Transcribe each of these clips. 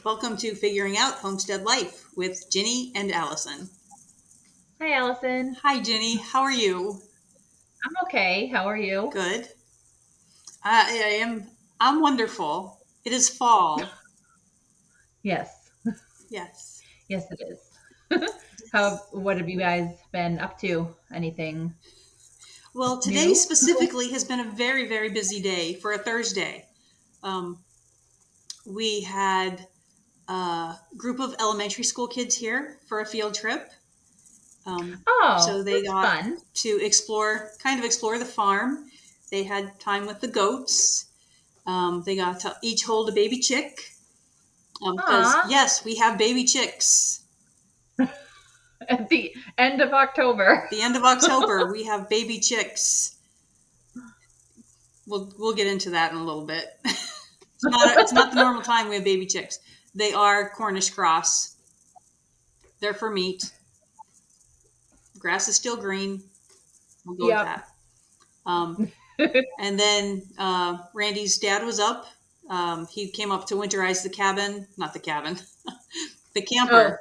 Welcome to Figuring Out Homestead Life with Ginny and Allison. Hi, Allison. Hi, Ginny. How are you? I'm okay. How are you? Good. I am. I'm wonderful. It is fall. Yes. Yes. Yes, it is. What have you guys been up to? Anything Well, today new? specifically has been a very, very busy day for a Thursday. Um, we had a group of elementary school kids here for a field trip. Oh, So they that's got fun. to explore the farm. They had time with the goats. They got to each hold a baby chick. Because, Aw, yes, we have baby chicks. at the end of October. The end of October, we have baby chicks. We'll get into that in a little bit. It's not the normal time we have baby chicks. They are Cornish cross. They're for meat. Grass is still green. We'll go with Yep. that. And then Randy's dad was up. He came up to winterize the cabin, not the cabin, the Oh, camper.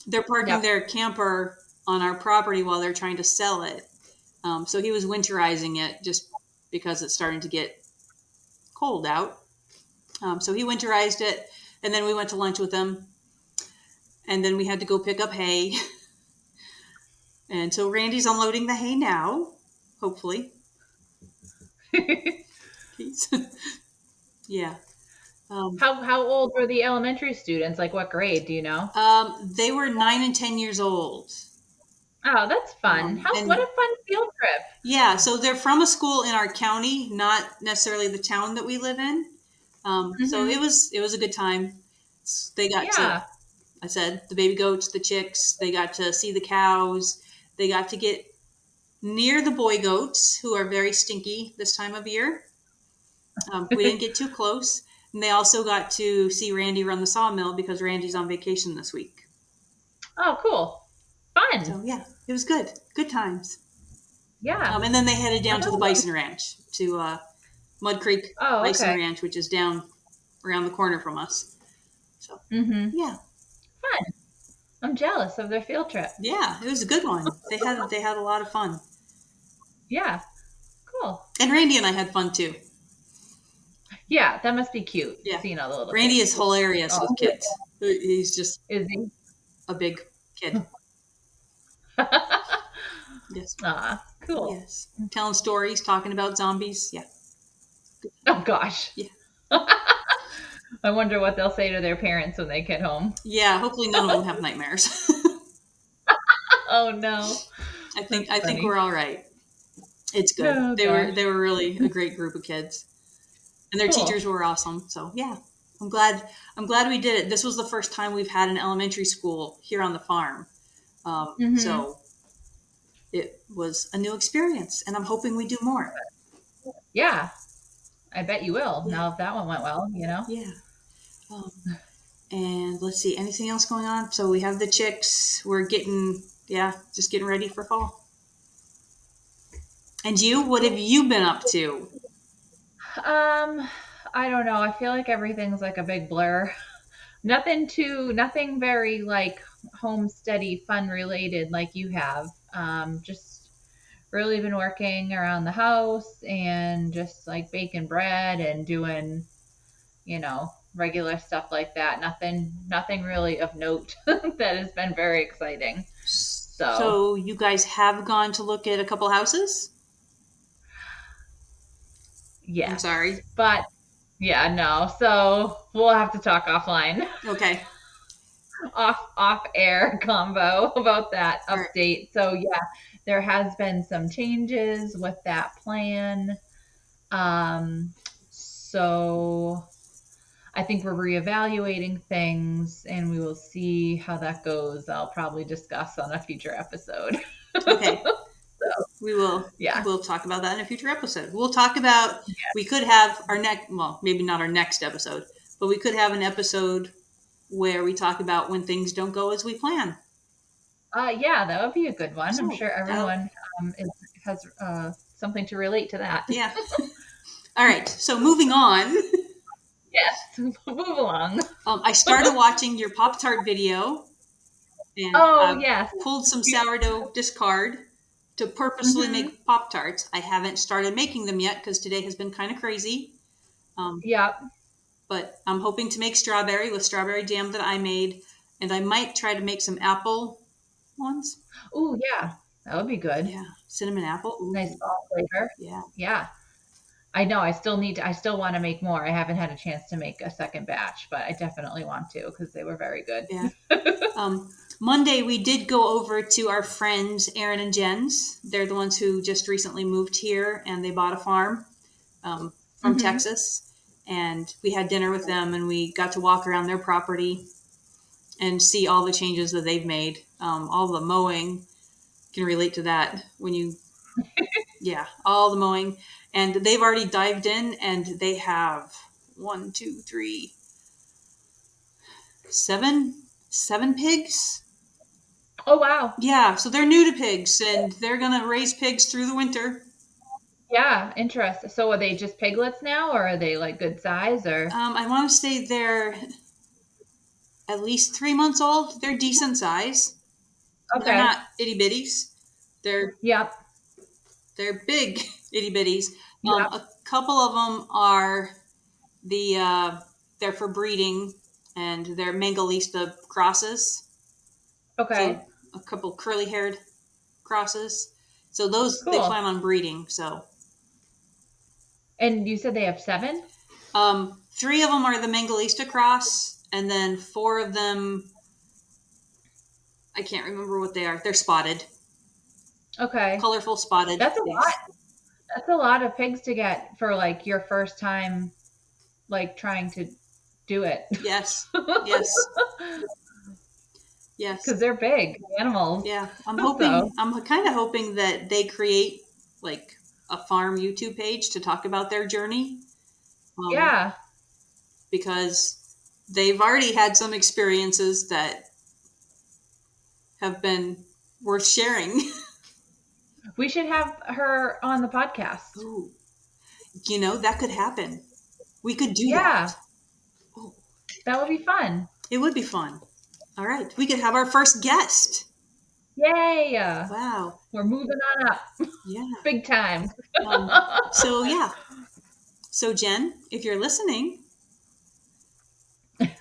They're parking yep. their camper on our property while they're trying to sell it. So he was winterizing it just because it's starting to get cold out. So he winterized it, and then we went to lunch with him, and then we had to go pick up hay. And so Randy's unloading the hay now, hopefully. Yeah. How old were the elementary students? Like what grade? Do you know? They were 9 and 10 years old. Oh, that's fun. What And a fun field trip. yeah, so they're from a school in our county, not necessarily the town that we live in. So Mm-hmm. it was a good time. They got to, Yeah. I said, the baby goats, the chicks. They got to see the cows. They got to get near the boy goats, who are very stinky this time of year. We didn't get too close. And they also got to see Randy run the sawmill because Randy's on vacation this week. Oh, cool. Fun. So yeah, it was good. Good times. Yeah. And then they headed down to the Oh, bison ranch, to Mud Creek Bison okay. Ranch, which is down around the corner from us. So Mm-hmm. yeah, Fun. I'm jealous of their field trip. yeah, it was a good one. They had a lot of fun, Yeah. Cool. and Randy and I had fun too. Yeah, that must be cute Yeah, seeing all the little Randy kids. is hilarious Oh, with kids. He's just is he? a big kid. Yes, Ah, cool. yes. Telling stories, talking about zombies. Yeah, Oh gosh. yeah, I wonder what they'll say to their parents when they get home. yeah. Hopefully, none of them have nightmares. Oh no. That's I think funny. we're all right. It's good. Oh gosh. They were really a great group of kids. And their Cool. teachers were awesome. So yeah, I'm glad we did it. This was the first time we've had an elementary school here on the farm. Mm-hmm. So it was a new experience, and I'm hoping we do more. Yeah, I bet you will. Yeah, Now if that one went well. yeah. Um, and let's see, anything else going on? So we have the chicks. We're getting, yeah, just getting ready for fall. And you, what have you been up to? Um, I don't know. I feel like everything's like a big blur. Nothing very like homesteady fun related like you have. Just really been working around the house and just like baking bread and doing, regular stuff like that. Nothing really of note that has been very exciting. So, So you guys have gone to look at a couple houses? I'm yes. sorry. But yeah, no. So, we'll have to talk offline. Okay. Off air combo about that All right. update. So yeah, there has been some changes with that plan. So I think we're reevaluating things and we will see how that goes. I'll probably discuss on a future episode. Okay. So yeah. We'll talk about that in a future episode. We'll talk about, we could have our next, well, maybe not our next episode, but we could have an episode where we talk about when things don't go as we plan. Yeah, that would be a good one. I'm So sure everyone has something to relate to that. yeah. All right. So moving on. Yes, move along. I started watching your Pop-Tart video, and Oh, I yes. pulled some sourdough discard to purposely Mm-hmm. make Pop-Tarts. I haven't started making them yet because today has been kind of crazy. Um, Yep. but I'm hoping to make strawberry with strawberry jam that I made, and I might try to make some apple ones. Oh, yeah. That would be good. Yeah, cinnamon apple. Nice Ooh, fall flavor. yeah, Yeah. I know. I still want to make more. I haven't had a chance to make a second batch, but I definitely want to because they were very good. yeah. Monday we did go over to our friends Aaron and Jen's. They're the ones who just recently moved here, and they bought a farm from Mm-hmm. Texas. And we had dinner with them, and we got to walk around their property and see all the changes that they've made. All the mowing, can relate to that when you, yeah, all the mowing. And they've already dived in, and they have one, two, three, seven pigs. Oh, wow. Yeah, so they're new to pigs, and they're gonna raise pigs through the winter. Yeah. Interesting. So are they just piglets now, or are they like good size, or? I want to say they're at least 3 months old. They're decent size. They're Okay. not itty bitties. They're Yep. they're big itty bitties. Yep. A couple of them are the they're for breeding, and they're Mangalista crosses. Okay. So a couple curly haired crosses. So those they Cool. plan on breeding. So And you said they have 7? three of them are the Mangalista cross, and then four of them I can't remember what they are. They're spotted, Okay. colorful spotted That's a lot. pigs. That's a lot of pigs to get for like your first time, like trying to do it. Yes, yes, Because yes. they're big animals. Yeah, So, I'm kind of hoping that they create like a farm YouTube page to talk about their journey, um, yeah, because they've already had some experiences that have been worth sharing. we should have her on the podcast. Ooh, that could happen. We could do that. Yeah, Oh, that would be fun. it would be fun. All right, we could have our first guest. Yay! Wow. We're moving on up Yeah. big time. So yeah. So Jen, if you're listening,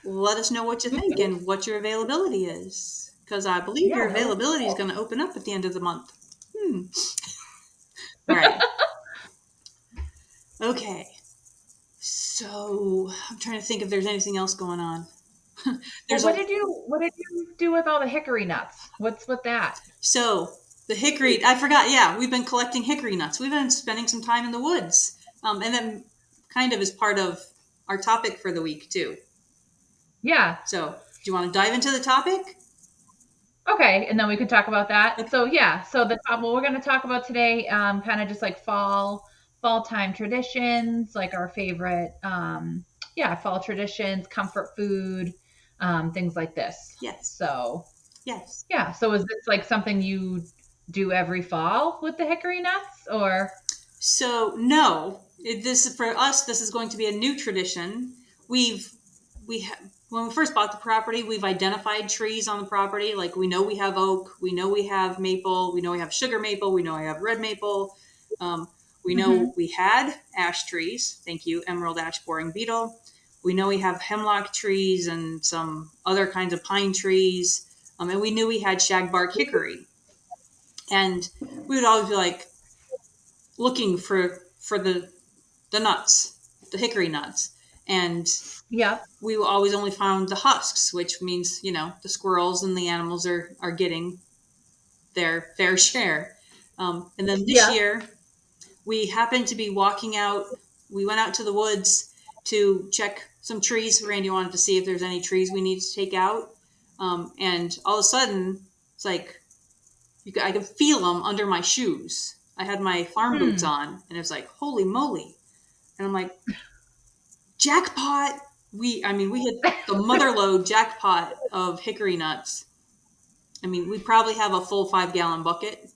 let us know what you think and what your availability is, because I believe Yeah, your that would be availability is cool. going to open up at the end of the month. Hmm. All right. Okay. So I'm trying to think if there's anything else going on. Well, There's a what did you do with all the hickory nuts? What's with that? so the hickory. I forgot. Yeah, we've been collecting hickory nuts. We've been spending some time in the woods, and then kind of as part of our topic for the week too. Yeah. So do you want to dive into the topic? Okay, and then we could talk about that. Okay. So yeah, so the what we're going to talk about today, kind of just like fall time traditions, like our favorite, yeah, fall traditions, comfort food, things like this. Yes. So Yes. yeah, so is this like something you do every fall with the hickory nuts, or? So no, this for us. This is going to be a new tradition. We've we ha- when we first bought the property, we've identified trees on the property. Like we know we have oak, we know we have maple, we know we have sugar maple, we know we have red maple. Um, we Hmm. know we had ash trees. Thank you, emerald ash boring beetle. We know we have hemlock trees and some other kinds of pine trees. And we knew we had shagbark hickory. And we would always be like, looking for the nuts, the hickory nuts, and Yep. we always only found the husks, which means the squirrels and the animals are getting their fair share. And then this Yep. year we happened to be walking out. We went out to the woods to check some trees. Randy wanted to see if there's any trees we need to take out, and all of a sudden it's like I could feel them under my shoes. I had my farm boots Hmm. on, and it was like, holy moly. And I'm like, jackpot. We hit the motherlode jackpot of hickory nuts. I mean, we probably have a full 5 gallon bucket.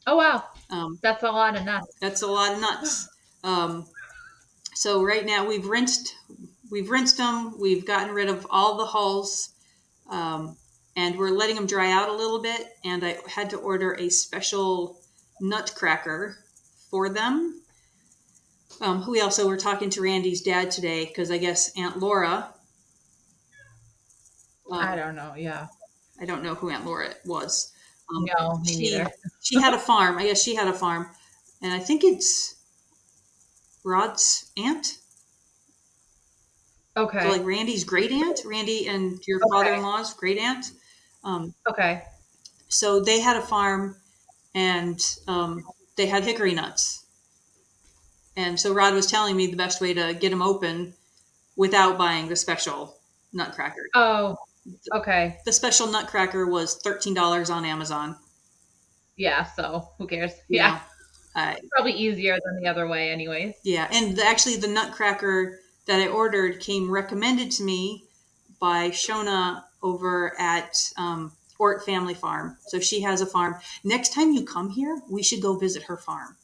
Oh wow, Um, that's a lot of nuts. that's a lot of nuts. Um, so right now we've rinsed. we've rinsed them. We've gotten rid of all the hulls, and we're letting them dry out a little bit. And I had to order a special nutcracker for them. We also were talking to Randy's dad today because I guess Aunt Laura. I don't know. Yeah. I don't know who Aunt Laura was. No, me She neither. she had a farm. I guess she had a farm, and I think it's Rod's aunt. So Okay. like Randy's great aunt, Randy and your Okay. father-in-law's great aunt. Um, Okay. so they had a farm, and they had hickory nuts. And so Rod was telling me the best way to get them open without buying the special nutcracker. Oh, okay. The special nutcracker was $13 on Amazon. Yeah. So who cares? You Yeah. know, uh, Probably easier than the other way, anyways. yeah. And actually, the nutcracker that I ordered came recommended to me by Shona over at Ort Family Farm. So she has a farm. Next time you come here, we should go visit her farm.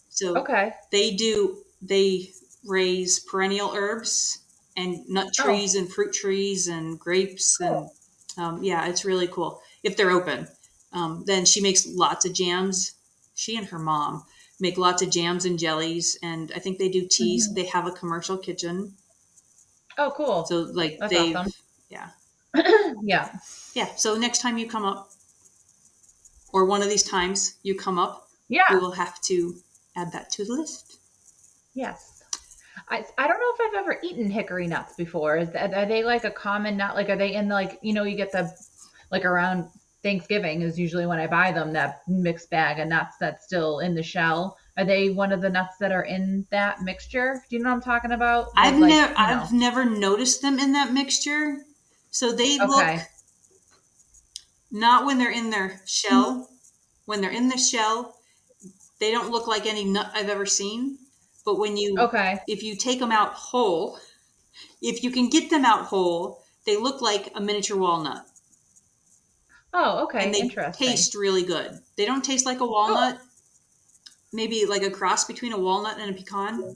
So Okay. they raise perennial herbs and nut Oh, trees and fruit trees and grapes and cool. yeah, it's really cool if they're open. Then she makes lots of jams. She and her mom make lots of jams and jellies, and I think they do teas. Hmm. They have a commercial kitchen, Oh, so cool. like That's they've awesome. yeah Yeah. yeah. So next time you come up, or one of these times you come up, we Yeah. will have to add that to the list. Yes. I don't know if I've ever eaten hickory nuts before. Are they like a common nut? Like, are they in like, you get the, like around Thanksgiving is usually when I buy them, that mixed bag of nuts that's still in the shell. Are they one of the nuts that are in that mixture? Do you know what I'm talking about? I've That like, never I've never noticed them in that mixture. So they look okay. not when they're in their shell. When they're in the shell, they don't look like any nut I've ever seen. But Okay. if you take them out whole, if you can get them out whole, they look like a miniature walnut, Oh, and okay. they Interesting. taste really good. They don't taste like a Cool. walnut, maybe like a cross between a walnut and a pecan.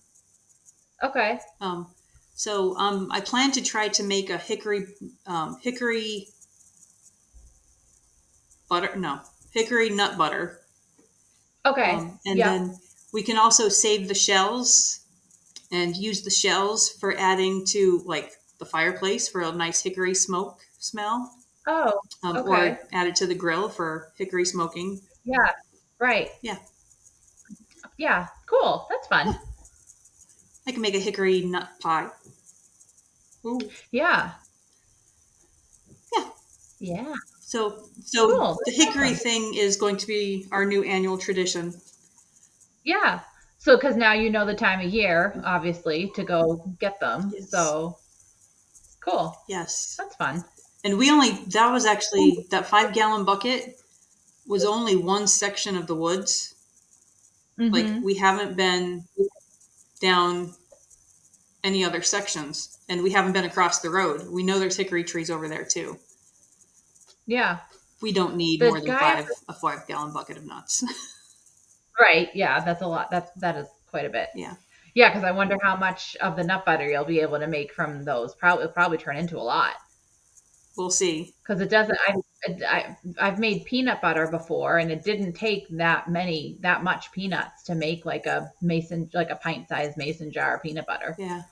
Okay. Um, so I plan to try to make a hickory butter, no, hickory nut butter. Okay. And Yep. then we can also save the shells and use the shells for adding to like the fireplace for a nice hickory smoke smell, Oh, or okay. add it to the grill for hickory smoking. Yeah. Right. Yeah, Yeah. Cool. That's yeah. fun. I can make a hickory nut pie. Ooh, Yeah. yeah. Yeah. So Cool. the That's hickory awesome. thing is going to be our new annual tradition. Yeah. So, because now you know the time of year, obviously, to go get them. Yes, So, cool. yes. That's fun. And that was actually that 5 gallon bucket was only one section of the woods. Like Mm-hmm. we haven't been down any other sections, and we haven't been across the road. We know there's hickory trees over there too. Yeah. We don't need The more than guy, a 5 gallon bucket of nuts. right. Yeah. That's a lot. That is quite a bit. Yeah, Yeah. Because I wonder how much of the nut butter you'll be able to make from those. Probably turn into a lot. we'll see. Because it doesn't, I've made peanut butter before and it didn't take that much peanuts to make like a pint sized mason jar of peanut butter. Yeah,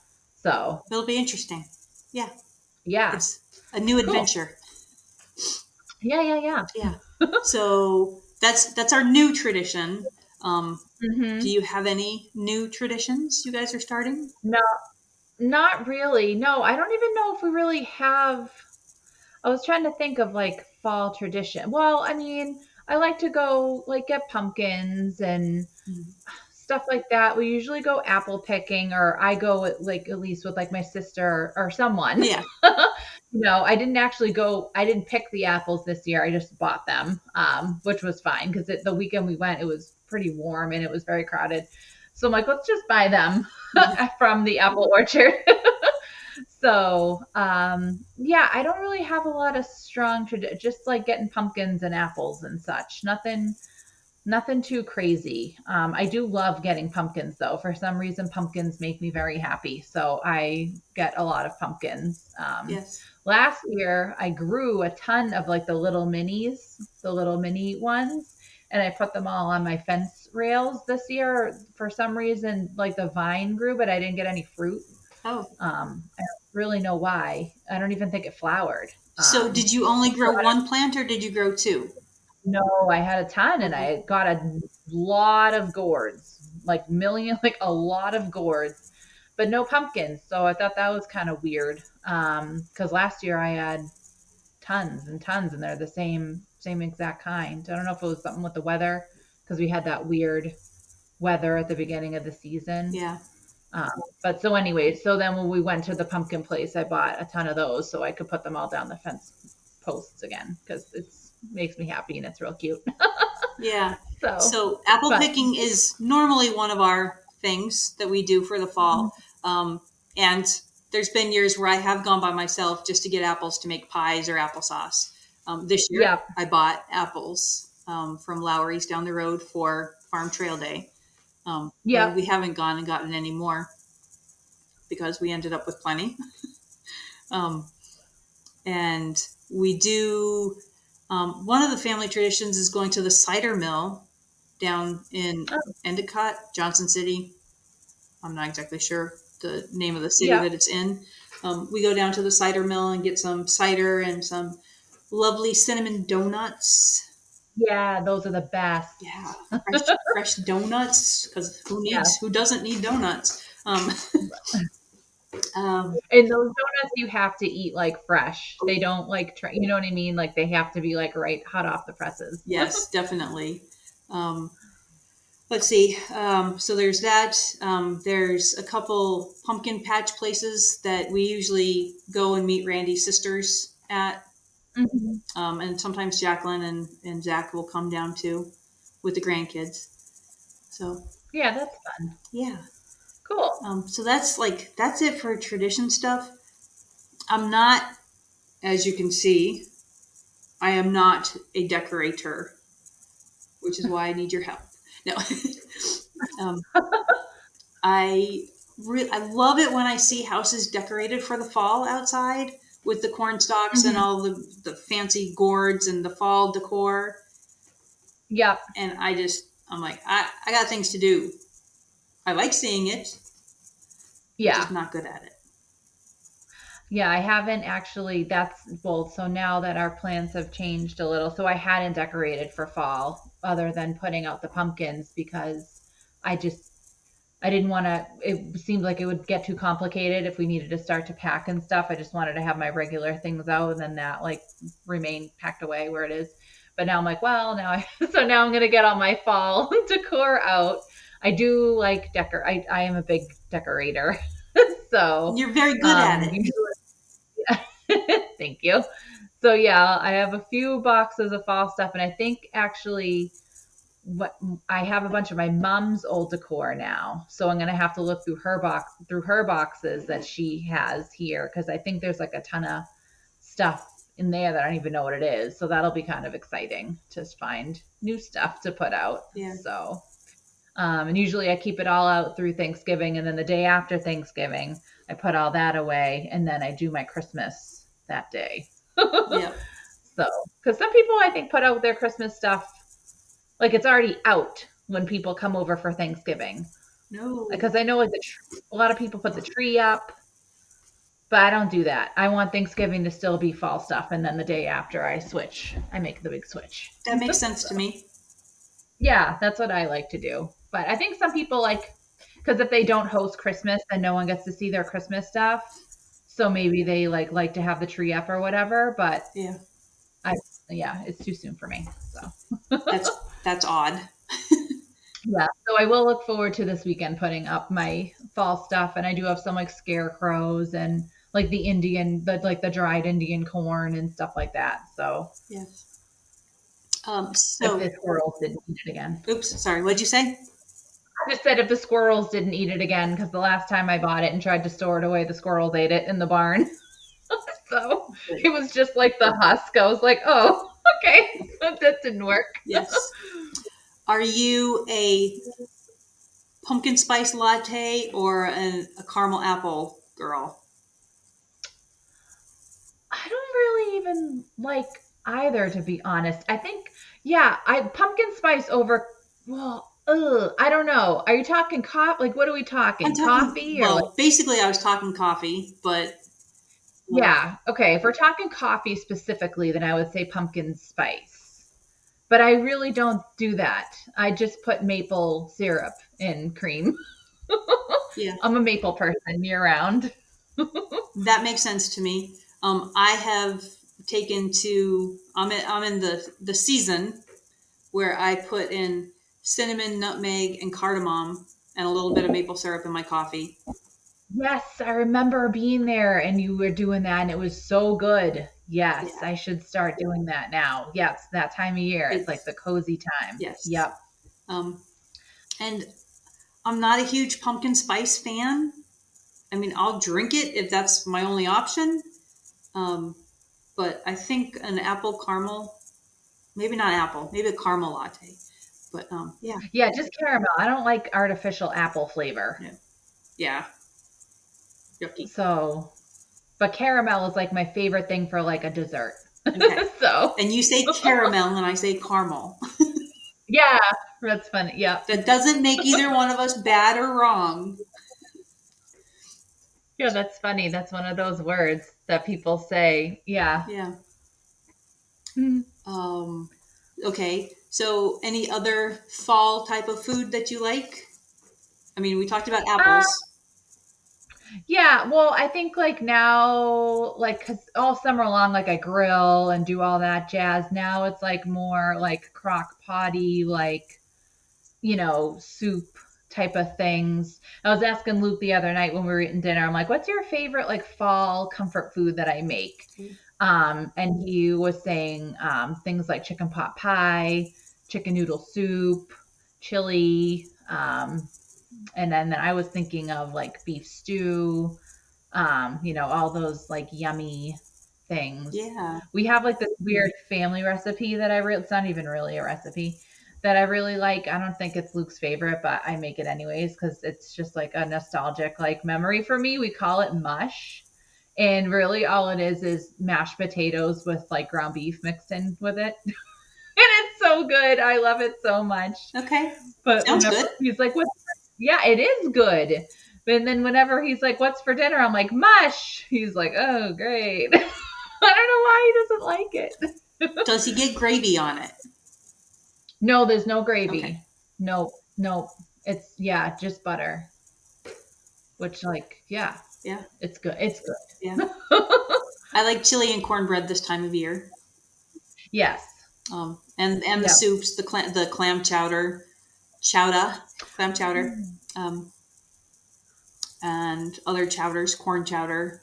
So, it'll be interesting. Yeah, yeah. it's a new Cool. adventure. Yeah. Yeah. Yeah. Yeah. So that's our new tradition. Do Mm-hmm. you have any new traditions you guys are starting? No, not really. No, I don't even know if we really have. I was trying to think of like fall tradition. Well, I mean, I like to go like get pumpkins and Mhm. stuff like that. We usually go apple picking, or I go like at least with like my sister or someone. Yeah. I didn't actually go. I didn't pick the apples this year. I just bought them, which was fine because the weekend we went, it was pretty warm and it was very crowded. So I'm like, let's just buy them from the apple orchard. So, yeah, I don't really have a lot of strong tradition, just like getting pumpkins and apples and such. Nothing, Nothing too crazy. I do love getting pumpkins though. For some reason, pumpkins make me very happy. So I get a lot of pumpkins. Yes. Last year, I grew a ton of like the little minis, the little mini ones, and I put them all on my fence rails this year. For some reason, like the vine grew, but I didn't get any fruit. Oh, I don't really know why. I don't even think it flowered. so did you only grow one plant or did you grow two? No, I had a ton and Okay. I got a lot of gourds, like million, like a lot of gourds, but no pumpkins. So I thought that was kind of weird. Because last year I had tons and tons and they're the same exact kind. I don't know if it was something with the weather because we had that weird weather at the beginning of the season. Yeah. Um, but so anyway, so then when we went to the pumpkin place, I bought a ton of those so I could put them all down the fence posts again because it's makes me happy and it's real cute. Yeah. So, So apple but picking is normally one of our things that we do for the fall. And there's been years where I have gone by myself just to get apples to make pies or applesauce. This year, yeah, I bought apples from Lowry's down the road for Farm Trail Day. But yeah, we haven't gone and gotten any more because we ended up with plenty. Um, and we do, one of the family traditions is going to the cider mill down in oh, Endicott, Johnson City. I'm not exactly sure the name of the city yeah, that it's in. We go down to the cider mill and get some cider and some lovely cinnamon donuts. yeah. Those are the best. Yeah, fresh donuts because Yeah, who doesn't need donuts? Um, and those donuts you have to eat like fresh. They don't like, you know what I mean? Like they have to be like right hot off the presses. yes, definitely. Um, let's see. So there's that. There's a couple pumpkin patch places that we usually go and meet Randy's sisters at. Mhm. And sometimes Jacqueline and Zach will come down too with the grandkids. So Yeah, that's fun. yeah. Cool. So that's it for tradition stuff. I'm not, as you can see, I am not a decorator, which is why I need your help. No, um, I love it when I see houses decorated for the fall outside with the corn stalks and Hmm. all the fancy gourds and the fall decor. Yep. And I'm like, I got things to do. I like seeing it, just Yeah. not good at it. Yeah, I haven't actually. That's both. So now that our plans have changed a little, so I hadn't decorated for fall other than putting out the pumpkins because I just I didn't want to. It seemed like it would get too complicated if we needed to start to pack and stuff. I just wanted to have my regular things out and then that like remain packed away where it is. But now I'm like, well, now I so now I'm gonna get all my fall decor out. I do like decor. I am a big decorator, so You're very good at it. usually thank you. So yeah, I have a few boxes of fall stuff, and I think actually what I have a bunch of my mom's old decor now. So I'm gonna have to look through her boxes that she has here because I think there's like a ton of stuff in there that I don't even know what it is. So that'll be kind of exciting to find new stuff to put out. Yeah. So and usually I keep it all out through Thanksgiving, and then the day after Thanksgiving, I put all that away, and then I do my Christmas that day. Yeah. So, because some people I think put out their Christmas stuff like it's already out when people come over for Thanksgiving. No. Because I know like a lot of people put the tree up, but I don't do that. I want Thanksgiving to still be fall stuff, and then the day after I switch, I make the big switch. That makes sense So, to me. yeah, that's what I like to do. But I think some people like because if they don't host Christmas, then no one gets to see their Christmas stuff. So maybe they like to have the tree up or whatever. But Yeah. I yeah, it's too soon for me. So That's that's odd. yeah, so I will look forward to this weekend putting up my fall stuff, and I do have some like scarecrows and like the dried Indian corn and stuff like that. So Yes. if So, the squirrels didn't eat it again. oops, sorry. What'd you say? I just said if the squirrels didn't eat it again, because the last time I bought it and tried to store it away, the squirrels ate it in the barn. So Good. it was just like the husk. I was like, oh, okay, that didn't work. Yes. Are you a pumpkin spice latte or a caramel apple girl? I don't really even like either, to be honest. I think, yeah, I pumpkin spice over. Well, I don't know. Are you talking Like, what are we I'm talking? talking, Coffee or like? well, basically, I was talking coffee, but Yeah. Okay. If we're talking coffee specifically, then I would say pumpkin spice. But I really don't do that. I just put maple syrup in cream. yeah, I'm a maple person year round. that makes sense to me. I have taken to, I'm in the season where I put in cinnamon, nutmeg, and cardamom and a little bit of maple syrup in my coffee. Yes, I remember being there and you were doing that and it was so good. Yes, Yeah, I should start doing that now. Yes, that time of year. It's like it's, the cozy time. yes. Yep. Um, and I'm not a huge pumpkin spice fan. I mean, I'll drink it if that's my only option. Um, but I think an apple caramel, maybe not apple, maybe a caramel latte. But yeah, Yeah, just caramel. I don't like artificial apple flavor. yeah, yeah, yucky. So, but caramel is like my favorite thing for like a dessert. Okay. So, And you say caramel and I say caramel. yeah, that's funny. Yep. That doesn't make either one of us bad or wrong. Yeah, that's funny. That's one of those words that people say. Yeah. Yeah. Hmm. Um, okay. So, any other fall type of food that you like? I mean, we talked about Uh, apples. yeah, well, I think like now, like, cause all summer long, like I grill and do all that jazz. Now it's like more like crock potty, like, soup type of things. I was asking Luke the other night when we were eating dinner, I'm like, what's your favorite like fall comfort food that I make? And he was saying things like chicken pot pie, chicken noodle soup, chili, and then I was thinking of like beef stew, all those like yummy things. Yeah. We have like this weird family recipe that it's not even really a recipe that I really like. I don't think it's Luke's favorite, but I make it anyways because it's just like a nostalgic like memory for me. We call it mush. And really all it is mashed potatoes with like ground beef mixed in with it. And it's so good. I love it so much. Okay. But Sounds whenever good. he's like, "What?" Yeah, it is good. But then whenever he's like, "What's for dinner?" I'm like, "Mush." He's like, "Oh, great." I don't know why he doesn't like it. Does he get gravy on it? No, there's no Okay. gravy. No, no. It's yeah, just butter. Which like, yeah, Yeah. it's good. It's Yeah. good. I like chili and cornbread this time of year. Yes. And the Yep. soups, the clam chowder, clam chowder, Mm. um, and other chowders, corn chowder,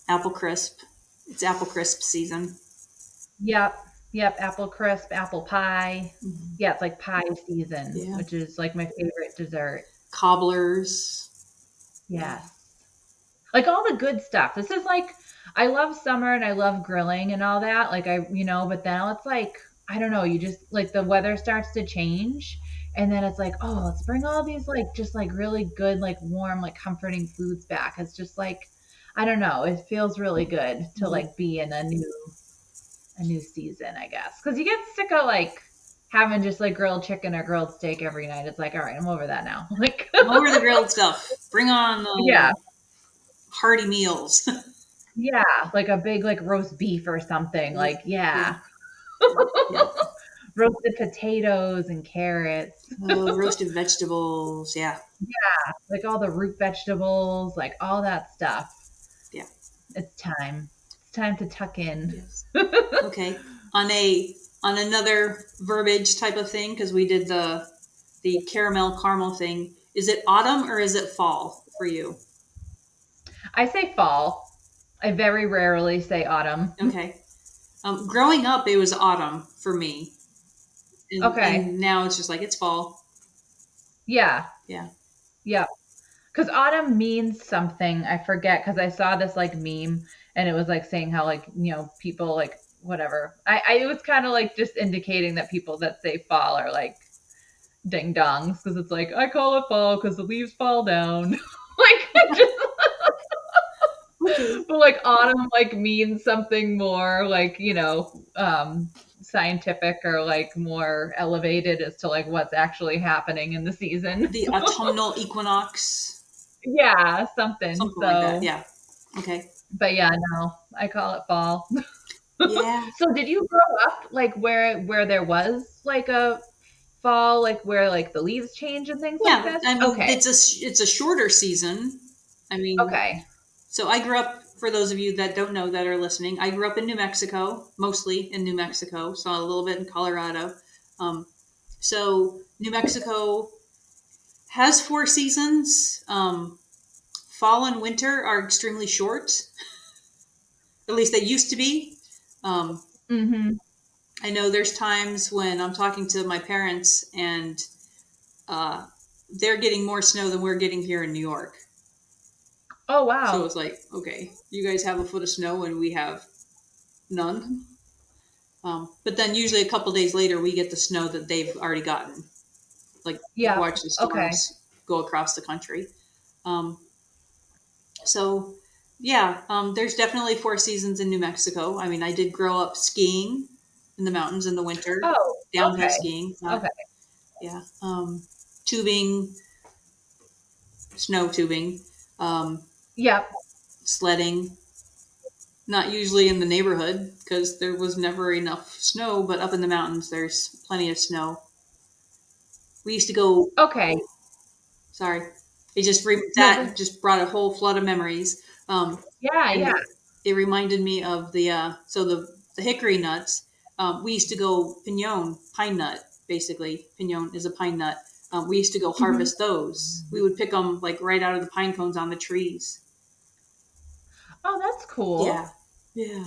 apple crisp. It's apple crisp season. Yep. Yep. Apple crisp, apple pie. Mhm. Yeah, it's like pie season, Yeah. which is like my favorite dessert. Cobblers. Yeah. Yes. Like all the good stuff. This is like I love summer and I love grilling and all that. Like but then it's like I don't know, you just like the weather starts to change and then it's like, oh, let's bring all these like just like really good like warm like comforting foods back. It's just like I don't know, it feels really good to Mhm. like be in a new season, I guess. Cuz you get sick of like having just like grilled chicken or grilled steak every night. It's like, all right, I'm over that now. Like Over the grilled stuff. Bring on yeah. hearty meals. Yeah, like a big like roast beef or something. Yeah. Like, Yeah. yeah. Yeah. Roasted potatoes and carrots. Oh, roasted vegetables. Yeah. Like all the root vegetables, like all that stuff. Yeah. It's time. It's time to tuck in. Yes. Okay. On another verbiage type of thing, because we did the caramel thing. Is it autumn or is it fall for you? I say fall. I very rarely say autumn. Okay. Growing up, it was autumn for me, Okay. and now it's just like it's fall. Yeah. Yeah. Yeah. Because autumn means something. I forget because I saw this like meme and it was like saying how like, people like whatever. I it was kind of like just indicating that people that say fall are like ding dongs because it's like I call it fall because the leaves fall down. Like just Okay. but like autumn like means something more like, scientific or like more elevated as to like what's actually happening in the season. The autumnal equinox, Yeah, something. something like that. So, Yeah. Okay. but yeah, no, I call it fall. Yeah. So did you grow up like where there was like a fall, like where like the leaves change and things like Yeah. this? I mean, Okay. it's a shorter season. I mean, Okay. so I grew up. For those of you that don't know that are listening, I grew up in New Mexico, mostly in New Mexico. Saw a little bit in Colorado. Um, so New Mexico has four seasons. Fall and winter are extremely short. At least they used to be. Um, Mhm. I know there's times when I'm talking to my parents and uh, they're getting more snow than we're getting here in New York. Oh So wow. it's like, okay, you guys have a foot of snow and we have none. But then usually a couple days later, we get the snow that they've already gotten. Like Yeah. watch the Okay. storms go across the country. Um, so yeah, there's definitely four seasons in New Mexico. I mean, I did grow up skiing in the mountains in the winter, Oh, downhill okay. skiing. Not Okay. yeah, tubing, snow tubing, um, Yep. sledding. Not usually in the neighborhood because there was never enough snow, but up in the mountains, there's plenty of snow. We used to go. Okay. Sorry, No, that just brought a whole flood of memories. yeah, And yeah. it reminded me of the hickory nuts. We used to go pinon, pine nut, basically. Pinon is a pine nut. We used to go Mhm. harvest those. We would pick them like right out of the pine cones on the trees. Oh, that's Yeah, cool. yeah,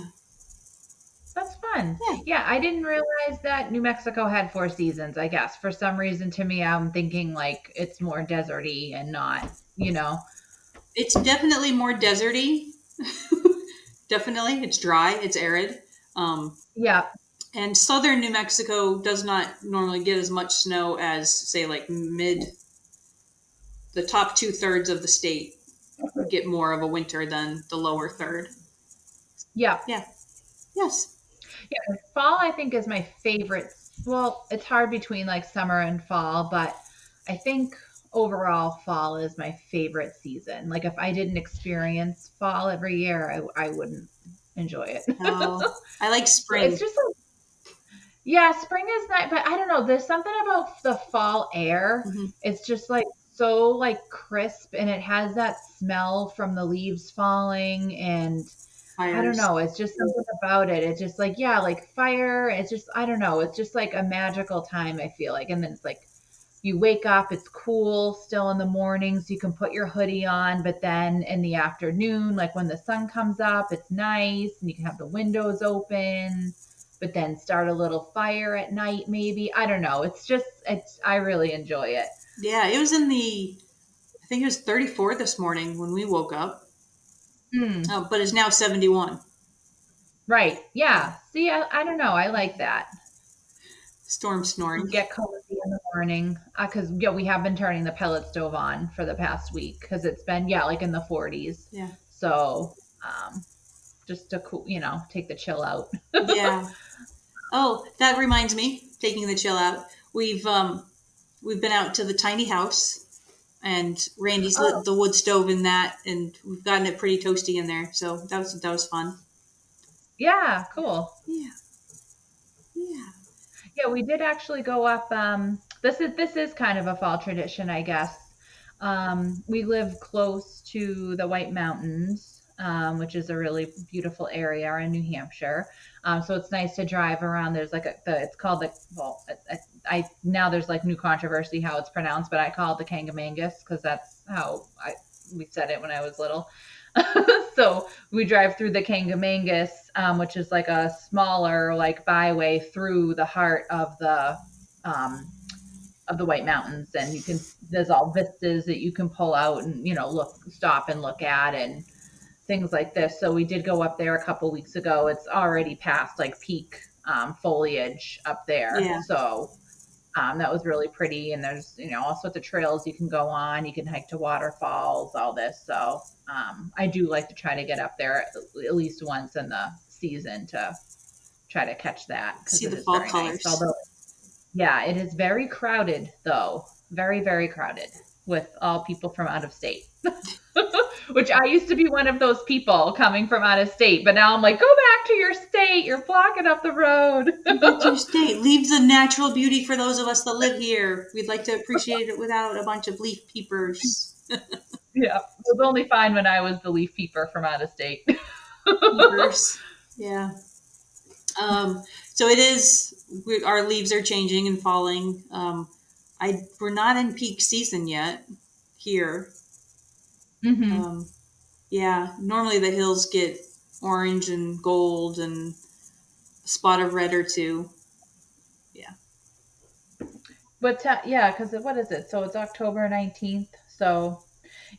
That's fun. yeah. Yeah, I didn't realize that New Mexico had four seasons, I guess. For some reason to me, I'm thinking like it's more deserty and not, you know. It's definitely more deserty. Definitely, it's dry. It's arid. Um, Yeah. and southern New Mexico does not normally get as much snow as, say, like the top two thirds of the state get more of a winter than the lower third. Yeah. Yeah. Yes. Yeah, fall I think is my favorite. Well, it's hard between like summer and fall, but I think overall fall is my favorite season. Like if I didn't experience fall every year, I wouldn't enjoy it. Oh, I like So it's spring. just like, yeah, spring is nice, but I don't know. There's something about the fall air. Hmm. It's just like so like crisp and it has that smell from the leaves falling and I don't Fires. know. It's just something about it. It's just like, yeah, like fire. It's just, I don't know. It's just like a magical time, I feel like. And then it's like you wake up, it's cool still in the morning, so you can put your hoodie on. But then in the afternoon, like when the sun comes up, it's nice and you can have the windows open, but then start a little fire at night, maybe. I don't know. I really enjoy it. Yeah, it was I think it was 34 this morning when we woke up, Mm, but it's now 71. right. Yeah. Yeah. See, I don't know. I like that. Storm snoring. Get cozy in the morning because yeah, we have been turning the pellet stove on for the past week because it's been yeah like in the 40s. Yeah. So just to cool, take the chill out. Yeah. Oh, that reminds me, taking the chill out. We've been out to the tiny house and Randy's lit Oh the wood stove in that and we've gotten it pretty toasty in there. So that was fun. yeah, cool. Yeah. Yeah. Yeah, we did actually go up. This is kind of a fall tradition, I guess. We live close to the White Mountains, which is a really beautiful area in New Hampshire. So it's nice to drive around. There's like it's called the well, now there's like new controversy how it's pronounced, but I call it the Kangamangus because that's how we said it when I was little. So we drive through the Kangamangus, which is like a smaller like byway through the heart um, of the White Mountains, and there's all vistas that you can pull out and look stop and look at, and things like this. So we did go up there a couple weeks ago. It's already past like peak foliage up there. Yeah. So that was really pretty. And there's, all sorts of trails you can go on. You can hike to waterfalls, all this. So I do like to try to get up there at least once in the season to try to catch that because See it the is fall very nice. colors. Although, yeah, it is very crowded though. Very, very crowded with all people from out of state. Which I used to be one of those people coming from out of state, but now I'm like, go back to your state. You're blocking up the road. Go back to your state. Leave the natural beauty for those of us that live here. We'd like to appreciate it without a bunch of leaf peepers. Yeah, it was only fine when I was the leaf peeper from out of state. Peepers. Yeah. So it is. Our leaves are changing and falling. We're not in peak season yet here. Hmm. Yeah. Normally the hills get orange and gold and a spot of red or two. Yeah. But yeah, because what is it? So it's October 19th. So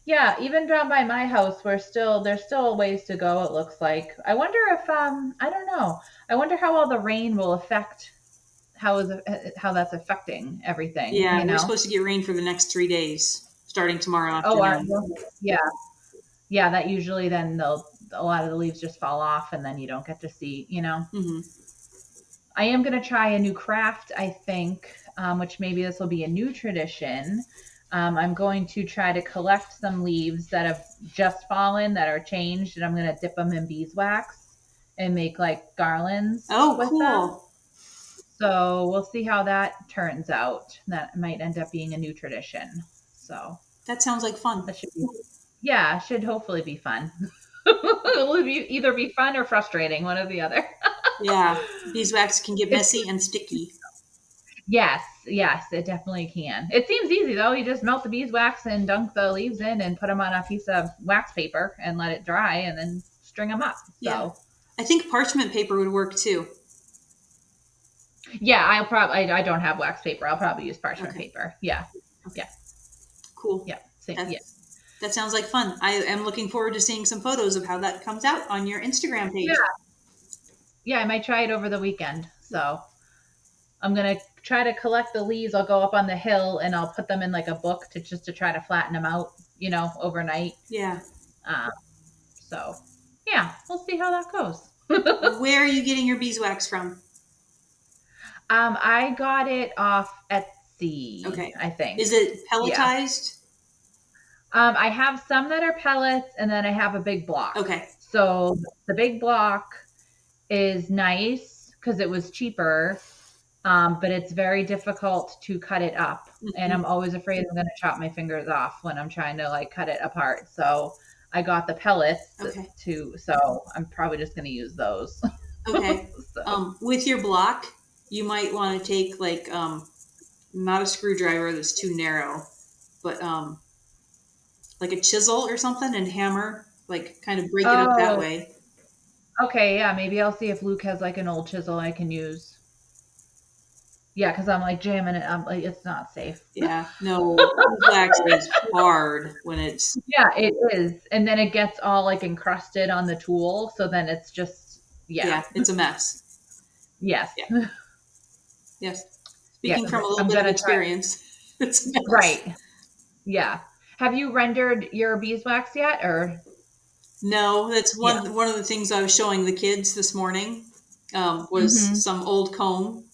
yeah, even down by my house, there's still a ways to go. It looks like. I wonder if I don't know. I wonder how all the rain will affect how that's affecting everything. Yeah. We're supposed to get rain for the next 3 days, starting tomorrow Oh, afternoon. yeah, yeah. That usually then a lot of the leaves just fall off, and then you don't get to see. Hmm. I am going to try a new craft, I think, which maybe this will be a new tradition. I'm going to try to collect some leaves that have just fallen that are changed, and I'm going to dip them in beeswax and make like garlands Oh, with them. cool. So we'll see how that turns out. That might end up being a new tradition. So That sounds like fun. that should be, yeah, should hopefully be fun. It'll either be fun or frustrating, one or the other. Yeah. Beeswax can get It's messy and sticky. Yes, yes, it definitely can. It seems easy though. You just melt the beeswax and dunk the leaves in and put them on a piece of wax paper and let it dry and then string them up. Yeah. So, I think parchment paper would work too. yeah, I don't have wax paper. I'll probably use parchment Okay. paper. Yeah. Okay. Yeah. Cool. Yeah. Same. That Yeah. that sounds like fun. I am looking forward to seeing some photos of how that comes out on your Instagram Yeah. page. Yeah, I might try it over the weekend. So, I'm going to try to collect the leaves. I'll go up on the hill and I'll put them in like a book to try to flatten them out, overnight. Yeah. Um, so, yeah, we'll see how that goes. Where are you getting your beeswax from? I got it off Etsy, Okay. I think. Is it Yeah. pelletized? I have some that are pellets and then I have a big block. Okay. So the big block is nice because it was cheaper, but it's very difficult to cut it up. And Mhm. I'm always afraid I'm going to chop my fingers off when I'm trying to like cut it apart. So I got the pellets Okay. so I'm probably just going to use those. Okay. So, With your block, you might want to take like not a screwdriver that's too narrow, but like a chisel or something and hammer, like kind of break it up that oh, way. okay. Yeah. Maybe I'll see if Luke has like an old chisel I can use. Yeah, because I'm like jamming it. I'm like, it's not safe. Yeah. No, beeswax is hard when it's Yeah, it is. And then it gets all like encrusted on the tool. So then it's just, yeah. yeah, it's a mess. Yes. Yeah. Yes. Yeah. Speaking from a little I'm bit of gonna try. experience, it's a mess. Right. Yeah. Have you rendered your beeswax yet? Or No, that's yeah. one of the things I was showing the kids this morning. Was Mm-hmm. some old comb,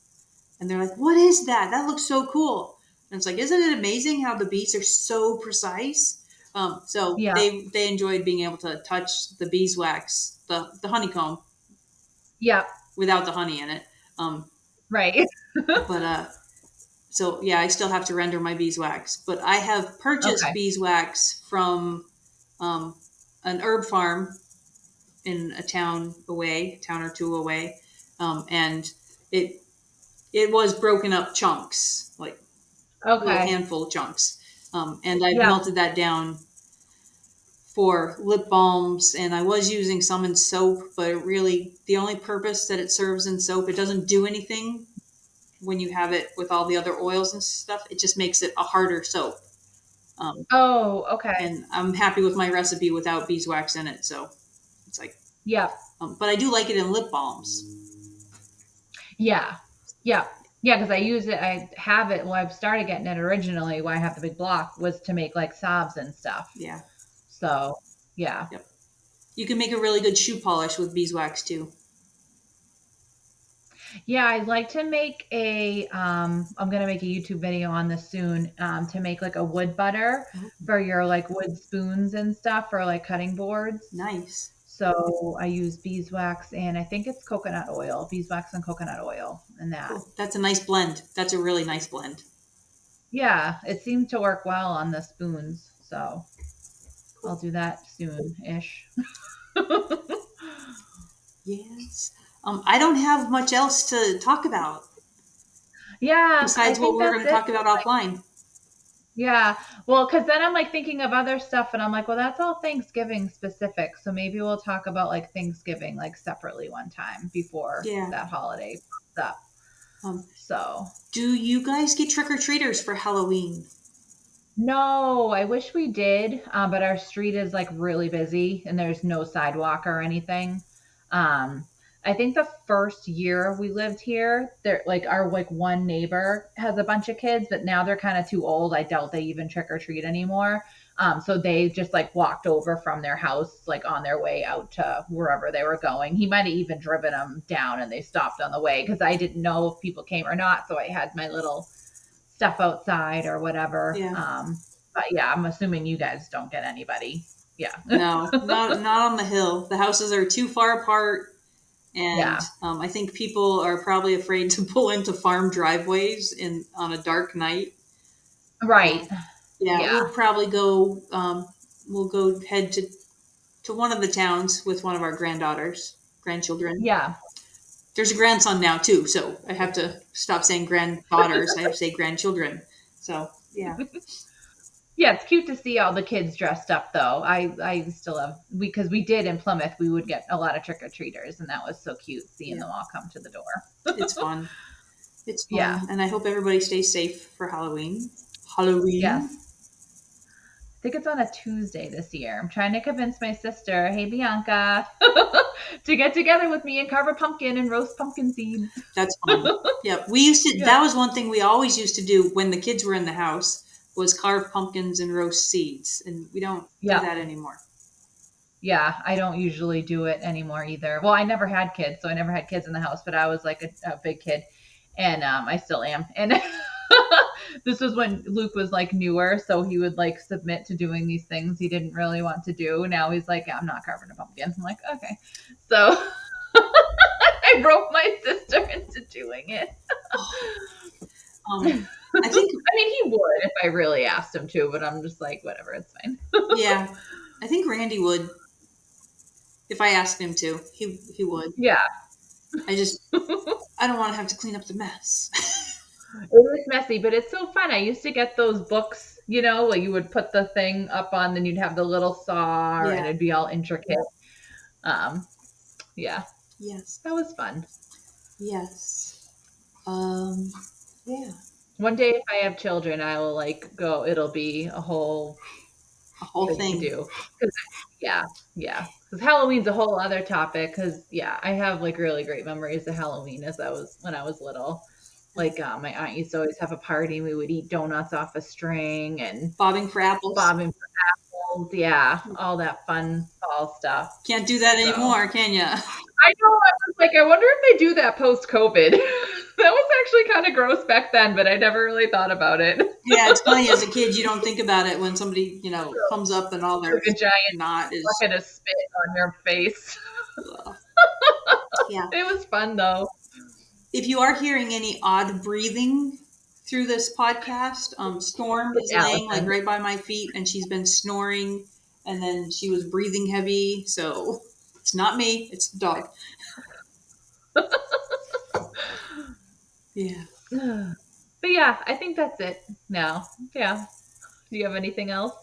and they're like, "What is that? That looks so cool!" And it's like, "Isn't it amazing how the bees are so precise?" So Yeah. they enjoyed being able to touch the beeswax, the honeycomb Yeah. without the honey in it. Um, Right. but so yeah, I still have to render my beeswax, but I have purchased Okay. beeswax from um, an herb farm in a town or two away, and it it was broken up chunks, like little Okay. handful of chunks, and I've Yeah. melted that down for lip balms, and I was using some in soap, but really the only purpose that it serves in soap, it doesn't do anything when you have it with all the other oils and stuff. It just makes it a harder soap. Um, Oh, okay. and I'm happy with my recipe without beeswax in it. So It's like, Yep. but I do like it in lip balms. Yeah. Yeah. Yeah, because I use it. I have it. Well, I've started getting it originally. Why I have the big block was to make like salves and stuff. Yeah. So, yeah. Yep. You can make a really good shoe polish with beeswax too. Yeah, I'd like to make I'm gonna make a YouTube video on this soon, to make like a wood butter Oh, for your like wood spoons and stuff for like cutting boards. nice. So I use beeswax and I think it's coconut oil, beeswax and coconut oil and that. Cool. That's a nice blend. That's a really nice blend. Yeah, it seemed to work well on the spoons. So I'll Cool. do that soon-ish. Yes. I don't have much else to talk about Yeah, I besides what think we're that's going to it. talk about offline. Yeah. Well, because then I'm like thinking of other stuff and I'm like, well, that's all Thanksgiving specific. So maybe we'll talk about like Thanksgiving like separately one time before Yeah. that holiday pops up. Um, So do you guys get trick or treaters for Halloween? no, I wish we did, but our street is like really busy and there's no sidewalk or anything. Um, I think the first year we lived here, there like our like one neighbor has a bunch of kids, but now they're kind of too old. I doubt they even trick or treat anymore. So they just like walked over from their house, like on their way out to wherever they were going. He might have even driven them down and they stopped on the way because I didn't know if people came or not. So I had my little stuff outside or whatever. Yeah. But yeah, I'm assuming you guys don't get anybody. Yeah. No, not on the hill. The houses are too far apart, and Yeah. I think people are probably afraid to pull into farm driveways on a dark night. Right. Yeah, we'll Yeah. probably go. We'll go head to one of the towns with one of our grandchildren. Yeah. There's a grandson now too, so I have to stop saying granddaughters. I have to say grandchildren. So yeah, Yeah, it's cute to see all the kids dressed up though. I still have because we did in Plymouth, we would get a lot of trick-or-treaters and that was so cute seeing yeah, them all come to the door. it's fun. It's Yeah. fun, and I hope everybody stays safe for Halloween. Halloween. Yes. I think it's on a Tuesday this year. I'm trying to convince my sister, hey Bianca, to get together with me and carve a pumpkin and roast pumpkin seeds. That's fun. Yeah, we used to. Yeah. That was one thing we always used to do when the kids were in the house was carve pumpkins and roast seeds, and we don't do Yeah. that anymore. Yeah, I don't usually do it anymore either. Well, I never had kids, so I never had kids in the house, but I was like a big kid, and I still am. And this was when Luke was like newer, so he would like submit to doing these things he didn't really want to do. Now he's like, I'm not carving a pumpkin. I'm like, okay. So I broke my sister into doing it. I think, I mean, he would if I really asked him to, but I'm just like, whatever, it's fine. yeah, I think Randy would if I asked him to. He would. Yeah. I don't want to have to clean up the mess. It was messy, but it's so fun. I used to get those books, where you would put the thing up on, then you'd have the little saw, and Yeah. it'd be all intricate. Yeah, Yes. that was fun. Yes. Yeah. One day, if I have children, I will like go. It'll be a whole A whole thing to thing. do. 'Cause, yeah, yeah. Because Halloween's a whole other topic. Because yeah, I have like really great memories of Halloween when I was little. Like my aunt used to always have a party. We would eat donuts off a string and Bobbing for apples. bobbing for apples. Yeah, all that fun fall stuff. Can't do that So anymore, can ya? I know. I was like, I wonder if they do that post COVID. That was actually kind of gross back then, but I never really thought about it. Yeah, it's funny as a kid you don't think about it when somebody comes up and all their Like a giant knot is. bucket of spit on your face. Yeah. It was fun though. If you are hearing any odd breathing through this podcast, Storm is laying like Allison. right by my feet, and she's been snoring, and then she was breathing heavy. So it's not me; it's the dog. Yeah. But yeah, I think that's it now. Yeah. Do you have anything else?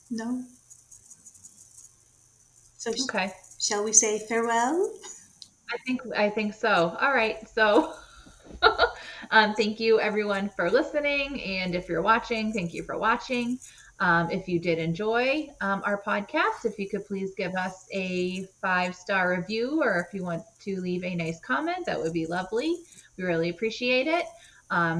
No. So Okay. shall we say farewell? I think so. All right. So thank you everyone for listening. And if you're watching, thank you for watching. If you did enjoy our podcast, if you could please give us a 5-star review, or if you want to leave a nice comment, that would be lovely. We really appreciate it.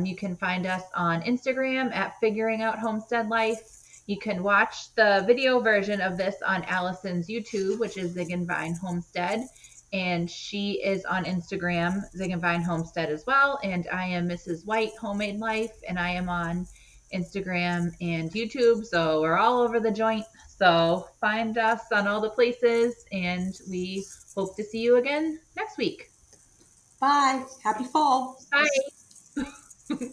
You can find us on Instagram at Figuring Out Homestead Life. You can watch the video version of this on Allison's YouTube, which is Zig and Vine Homestead. And she is on Instagram, Zig and Vine Homestead as well. And I am Mrs. White, Homemade Life, and I am on Instagram and YouTube. So we're all over the joint. So find us on all the places, and we hope to see you again next week. Bye. Happy fall. Bye.